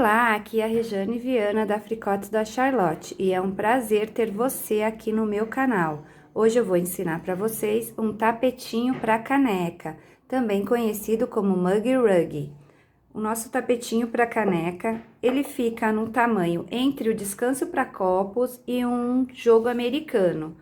Olá, aqui é a Rejane Viana da Fricotes da Charlotte e é um prazer ter você aqui no meu canal. Hoje eu vou ensinar para vocês um tapetinho para caneca, também conhecido como Mug Rug. O nosso tapetinho para caneca, ele fica no tamanho entre o descanso para copos e um jogo americano.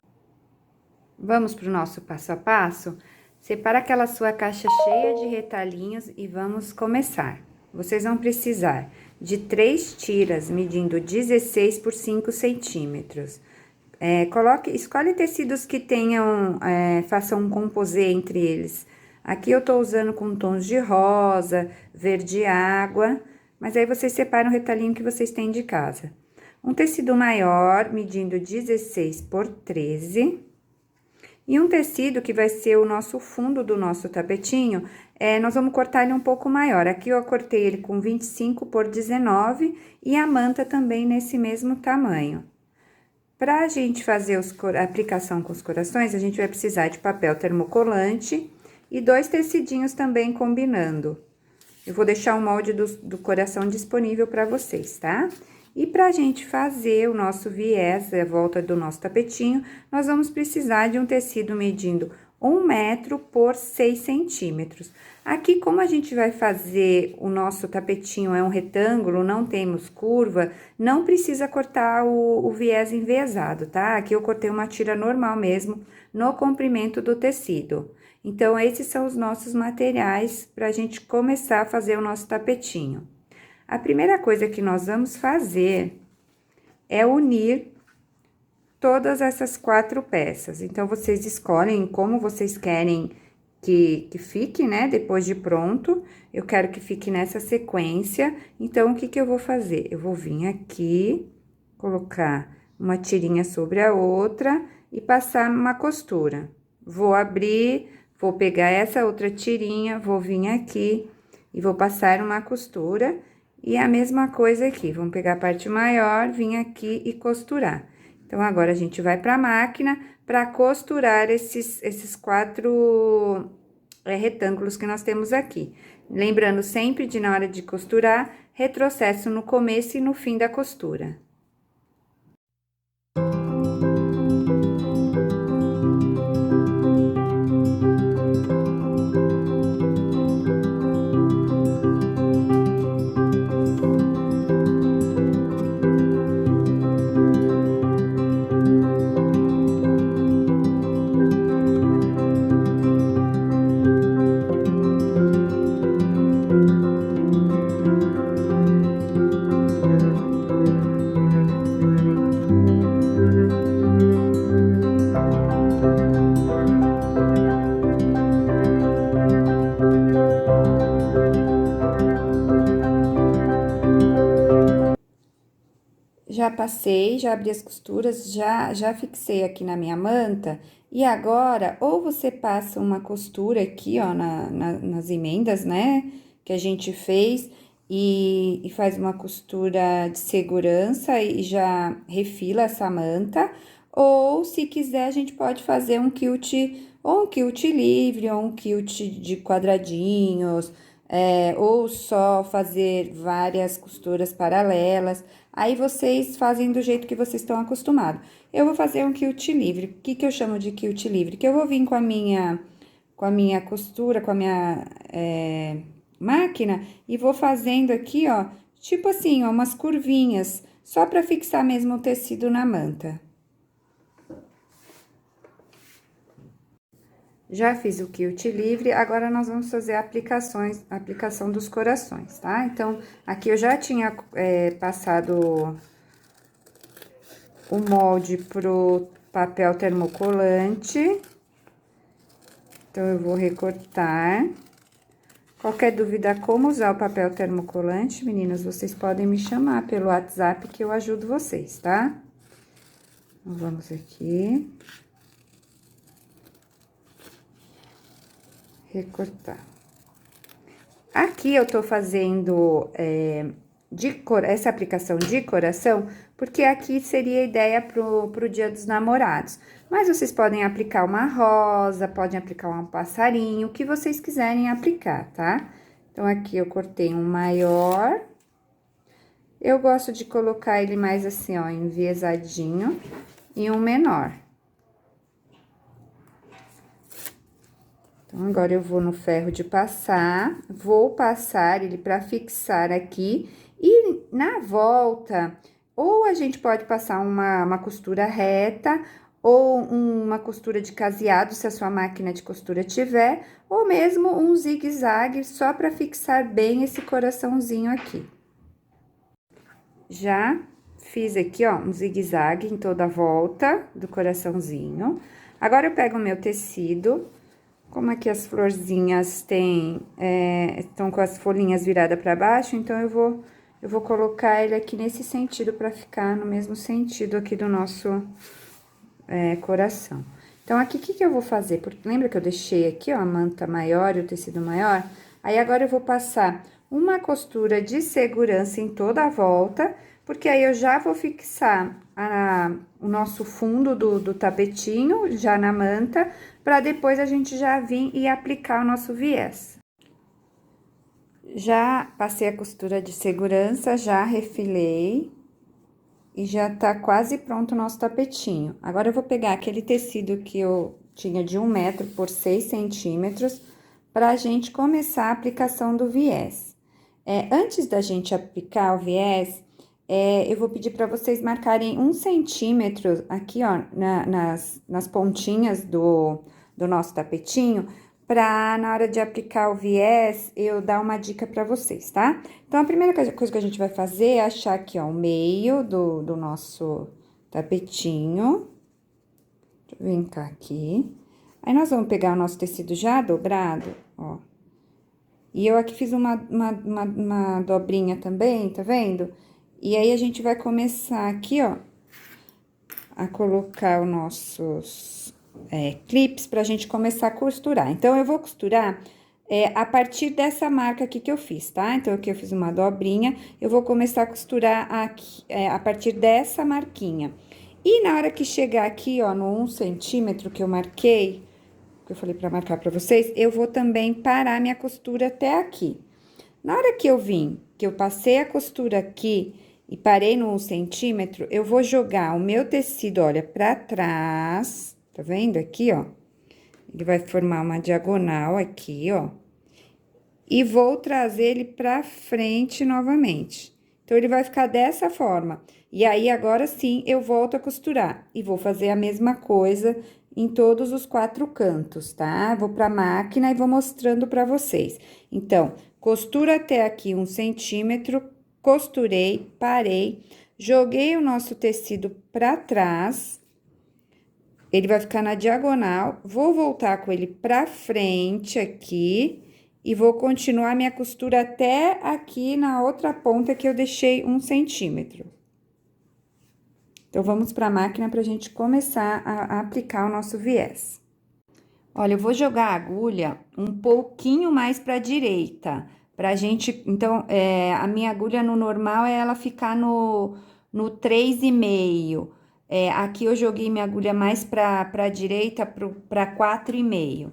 Vamos para o nosso passo a passo? Separa aquela sua caixa cheia de retalhinhos e vamos começar. Vocês vão precisar de 3 tiras medindo 16 por 5 centímetros. Escolhe tecidos que tenham, façam um composê entre eles. Aqui eu tô usando com tons de rosa, verde água, mas aí vocês separam o retalhinho que vocês têm de casa. Um tecido maior, medindo 16 por 13. E um tecido que vai ser o nosso fundo do nosso tapetinho, nós vamos cortar ele um pouco maior. Aqui eu cortei ele com 25 por 19 e a manta também nesse mesmo tamanho. Pra gente fazer a aplicação com os corações, a gente vai precisar de papel termocolante e 2 tecidinhos também combinando. Eu vou deixar o molde do coração disponível para vocês, tá? E pra gente fazer o nosso viés, a volta do nosso tapetinho, nós vamos precisar de um tecido medindo 1 metro por 6 centímetros. Aqui, como a gente vai fazer o nosso tapetinho, é um retângulo, não temos curva, não precisa cortar o viés enviesado, tá? Aqui eu cortei uma tira normal mesmo, no comprimento do tecido. Então, esses são os nossos materiais pra gente começar a fazer o nosso tapetinho. A primeira coisa que nós vamos fazer é unir todas essas 4 peças. Então, vocês escolhem como vocês querem que fique, né? Depois de pronto, eu quero que fique nessa sequência. Então, o que que eu vou fazer? Eu vou vir aqui, colocar uma tirinha sobre a outra e passar uma costura. Vou abrir, vou pegar essa outra tirinha, vou vir aqui e vou passar uma costura. E a mesma coisa aqui, vamos pegar a parte maior, vir aqui e costurar. Então, agora a gente vai pra máquina para costurar esses 4 retângulos que nós temos aqui. Lembrando sempre de, na hora de costurar, retrocesso no começo e no fim da costura. Já passei, já abri as costuras, já fixei aqui na minha manta. E agora, ou você passa uma costura aqui, ó, nas emendas, né, que a gente fez, e faz uma costura de segurança e já refila essa manta. Ou, se quiser, a gente pode fazer um quilt, ou um quilt livre, ou um quilt de quadradinhos, ou só fazer várias costuras paralelas. Aí, vocês fazem do jeito que vocês estão acostumados. Eu vou fazer um quilt livre. O que que eu chamo de quilt livre? Que eu vou vir com a minha costura, com a minha máquina, e vou fazendo aqui, ó, tipo assim, ó, umas curvinhas, só pra fixar mesmo o tecido na manta. Já fiz o quilt livre, agora nós vamos fazer a aplicação dos corações, tá? Então, aqui eu já tinha passado o molde pro papel termocolante. Então, eu vou recortar. Qualquer dúvida como usar o papel termocolante, meninas, vocês podem me chamar pelo WhatsApp que eu ajudo vocês, tá? Então, vamos aqui. Recortar. Aqui eu tô fazendo essa aplicação de coração, porque aqui seria a ideia pro Dia dos Namorados. Mas vocês podem aplicar uma rosa, podem aplicar um passarinho, o que vocês quiserem aplicar, tá? Então, aqui eu cortei um maior Eu gosto de colocar ele mais assim, ó, enviesadinho e um menor. Então, agora eu vou no ferro de passar, vou passar ele pra fixar aqui e na volta, ou a gente pode passar uma costura reta, ou uma costura de caseado, se a sua máquina de costura tiver, ou mesmo um zigue-zague, só pra fixar bem esse coraçãozinho aqui. Já fiz aqui, ó, um zigue-zague em toda a volta do coraçãozinho. Agora, eu pego o meu tecido, como aqui as florzinhas estão com as folhinhas viradas para baixo, então eu vou colocar ele aqui nesse sentido, para ficar no mesmo sentido aqui do nosso coração. Então, aqui, o que eu vou fazer? Porque lembra que eu deixei aqui, ó, a manta maior e o tecido maior? Aí, agora eu vou passar uma costura de segurança em toda a volta, porque aí eu já vou fixar o nosso fundo do tapetinho, já na manta, para depois a gente já vir e aplicar o nosso viés. Já passei a costura de segurança, já refilei. E já tá quase pronto o nosso tapetinho. Agora, eu vou pegar aquele tecido que eu tinha de 1 metro por 6 centímetros, pra gente começar a aplicação do viés. Antes da gente aplicar o viés, eu vou pedir para vocês marcarem 1 centímetro aqui, ó, nas pontinhas do nosso tapetinho, pra na hora de aplicar o viés, eu dar uma dica pra vocês, tá? Então, a primeira coisa que a gente vai fazer é achar aqui, ó, o meio do nosso tapetinho. Deixa eu vincar aqui. Aí, nós vamos pegar o nosso tecido já dobrado, ó. E eu aqui fiz uma dobrinha também, tá vendo? E aí, a gente vai começar aqui, ó, a colocar os nossos clips pra gente começar a costurar. Então, eu vou costurar a partir dessa marca aqui que eu fiz, tá? Então, aqui eu fiz uma dobrinha, eu vou começar a costurar aqui, a partir dessa marquinha. E na hora que chegar aqui, ó, no 1 centímetro que eu marquei, que eu falei pra marcar pra vocês, eu vou também parar minha costura até aqui. Na hora que eu vim, que eu passei a costura aqui e parei no 1 centímetro, eu vou jogar o meu tecido, olha, pra trás, tá vendo aqui, ó? Ele vai formar uma diagonal aqui, ó. E vou trazer ele pra frente novamente. Então, ele vai ficar dessa forma. E aí, agora sim, eu volto a costurar. E vou fazer a mesma coisa em todos os 4 cantos, tá? Vou pra máquina e vou mostrando pra vocês. Então, costura até aqui 1 centímetro, costurei, parei, joguei o nosso tecido pra trás. Ele vai ficar na diagonal, vou voltar com ele pra frente aqui e vou continuar minha costura até aqui na outra ponta que eu deixei 1 centímetro. Então, vamos pra máquina pra gente começar a aplicar o nosso viés. Olha, eu vou jogar a agulha um pouquinho mais pra direita, pra gente... Então, a minha agulha no normal é ela ficar no 3,5. Aqui eu joguei minha agulha mais pra direita, pra 4,5.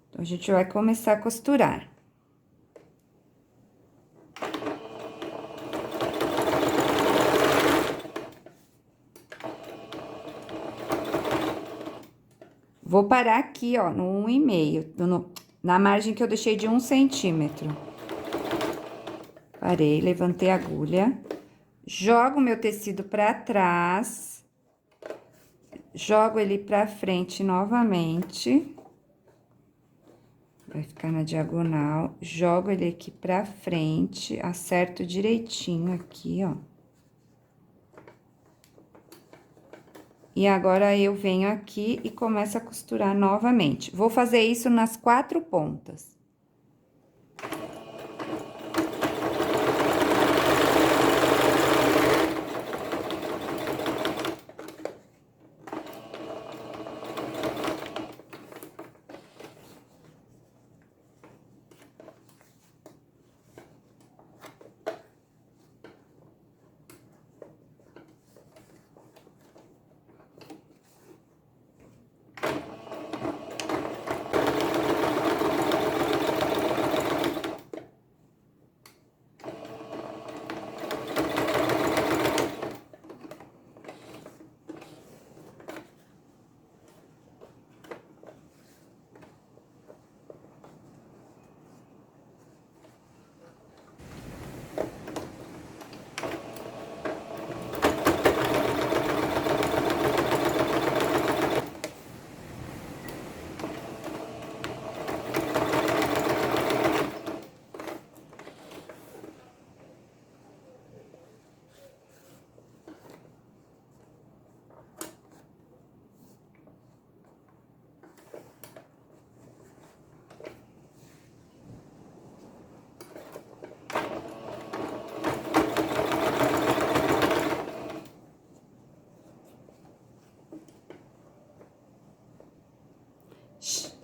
Então, a gente vai começar a costurar. Vou parar aqui, ó, no 1,5, na margem que eu deixei de 1 centímetro. Parei, levantei a agulha, jogo meu tecido pra trás, jogo ele pra frente novamente. Vai ficar na diagonal, jogo ele aqui pra frente, acerto direitinho aqui, ó. E agora, eu venho aqui e começo a costurar novamente. Vou fazer isso nas 4 pontas.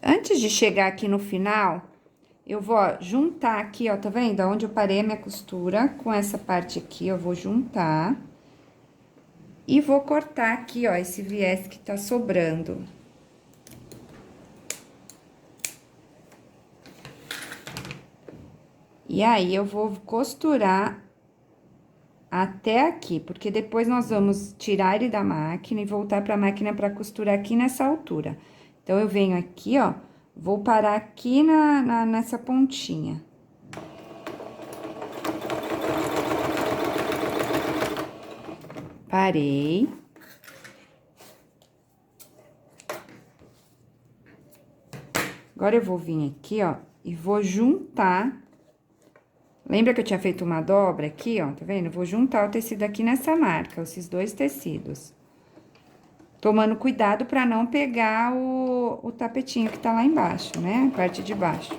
Antes de chegar aqui no final, eu vou, ó, juntar aqui, ó, tá vendo? Onde eu parei a minha costura, com essa parte aqui, eu vou juntar. E vou cortar aqui, ó, esse viés que tá sobrando. E aí, eu vou costurar até aqui, porque depois nós vamos tirar ele da máquina e voltar pra máquina pra costurar aqui nessa altura. Então, eu venho aqui, ó, vou parar aqui nessa pontinha. Parei. Agora, eu vou vir aqui, ó, e vou juntar. Lembra que eu tinha feito uma dobra aqui, ó, tá vendo? Eu vou juntar o tecido aqui nessa marca, esses dois tecidos. Tomando cuidado pra não pegar o tapetinho que tá lá embaixo, né? A parte de baixo.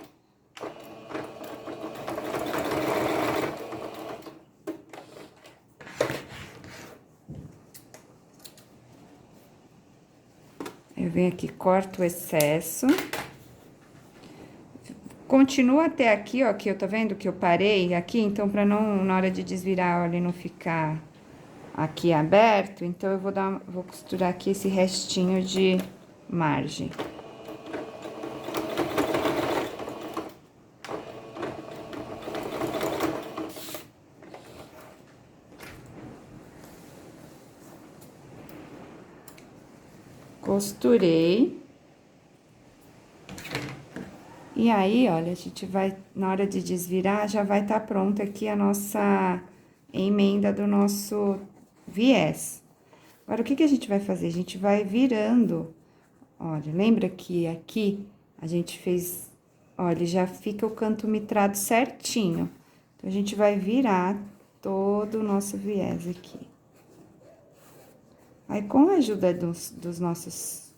Eu venho aqui, corto o excesso. Continua até aqui, ó, que eu, tá vendo que eu parei aqui? Então, pra não, na hora de desvirar, olha, não ficar aqui aberto, então, eu vou costurar aqui esse restinho de margem. Costurei. E aí, olha, a gente vai, na hora de desvirar, já vai estar pronta aqui a nossa emenda do nosso viés. Agora, o que que a gente vai fazer? A gente vai virando, olha, lembra que aqui a gente fez, olha, já fica o canto mitrado certinho. Então, a gente vai virar todo o nosso viés aqui. Aí, com a ajuda dos nossos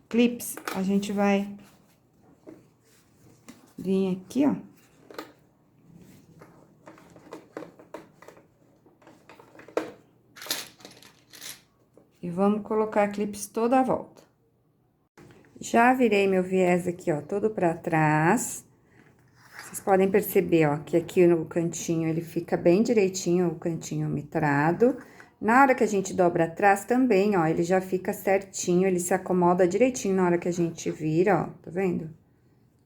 clips, a gente vai vir aqui, ó. E vamos colocar clips toda a volta. Já virei meu viés aqui, ó, todo pra trás. Vocês podem perceber, ó, que aqui no cantinho ele fica bem direitinho, o cantinho mitrado. Na hora que a gente dobra atrás também, ó, ele já fica certinho, ele se acomoda direitinho na hora que a gente vira, ó, tá vendo?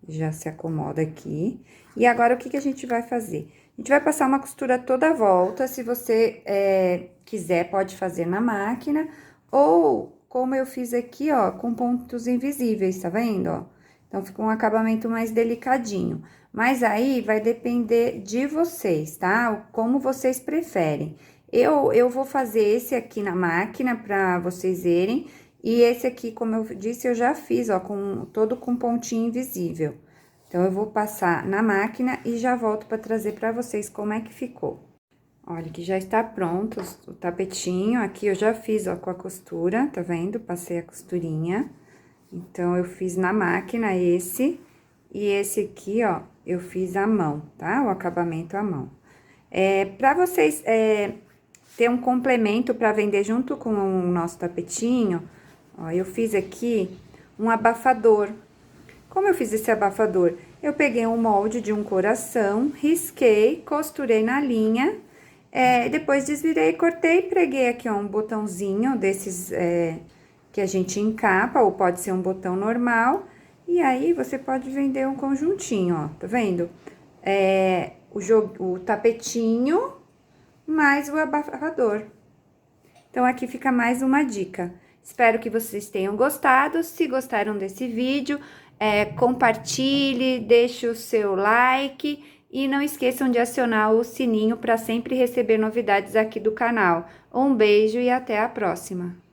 Já se acomoda aqui. E agora, o que que a gente vai fazer? A gente vai passar uma costura toda a volta, se você quiser, pode fazer na máquina, ou como eu fiz aqui, ó, com pontos invisíveis, tá vendo, ó? Então, fica um acabamento mais delicadinho. Mas aí, vai depender de vocês, tá? Como vocês preferem. Eu vou fazer esse aqui na máquina, pra vocês verem. E esse aqui, como eu disse, eu já fiz, ó, todo com pontinho invisível. Então, eu vou passar na máquina e já volto pra trazer pra vocês como é que ficou. Olha, que já está pronto o tapetinho. Aqui eu já fiz, ó, com a costura, tá vendo? Passei a costurinha. Então, eu fiz na máquina esse. E esse aqui, ó, eu fiz à mão, tá? O acabamento à mão. Pra vocês ter um complemento pra vender junto com o nosso tapetinho, ó, eu fiz aqui um abafador. Como eu fiz esse abafador? Eu peguei um molde de um coração, risquei, costurei na linha, depois desvirei, cortei, preguei aqui, ó, um botãozinho desses que a gente encapa, ou pode ser um botão normal, e aí você pode vender um conjuntinho, ó, tá vendo? O tapetinho mais o abafador. Então, aqui fica mais uma dica. Espero que vocês tenham gostado. Se gostaram desse vídeo, compartilhe, deixe o seu like e não esqueçam de acionar o sininho para sempre receber novidades aqui do canal. Um beijo e até a próxima!